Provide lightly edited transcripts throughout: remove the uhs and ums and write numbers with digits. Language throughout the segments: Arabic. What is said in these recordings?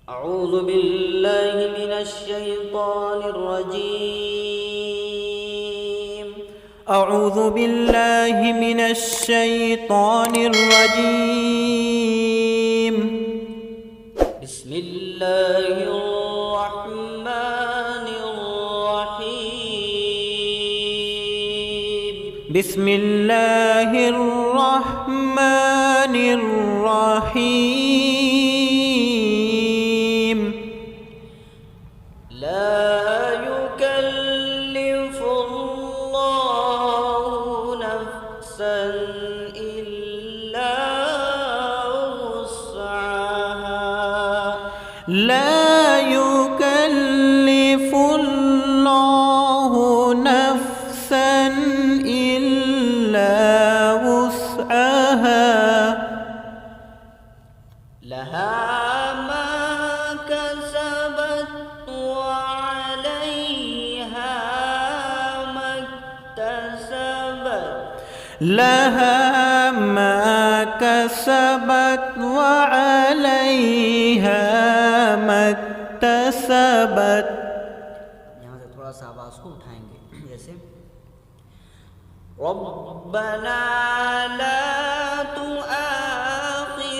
أعوذ بالله من الشيطان الرجيم. أعوذ بالله من الشيطان الرجيم. بسم الله الرحمن الرحيم. بسم الله الرحمن الرحيم. لا يكلف الله نفسا إلا وسعها. لا يكلف الله نفسا إلا وسعها. لها ما كسبت وعليها ما اكتسبت. لها ما كسبت وعليها ما اكتسبت. यहाँ से थोड़ा सा आवाज को उठाएंगे, जैसे रब्बना ला तुआखिज़ना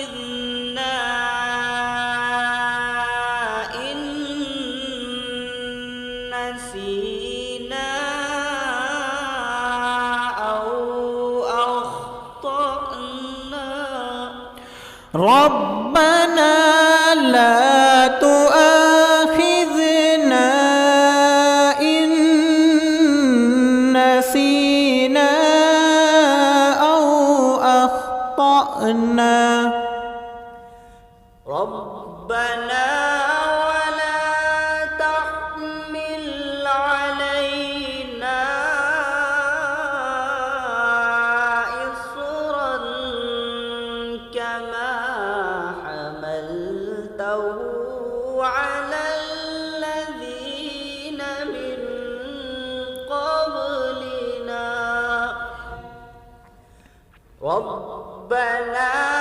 इन नसीना औ अख्तअना. ربنا لا تؤاخذنا إن نسينا أو أخطأنا. ربنا ولا تحمل علينا إصرا كما حملته على الذين من قبلنا. ربنا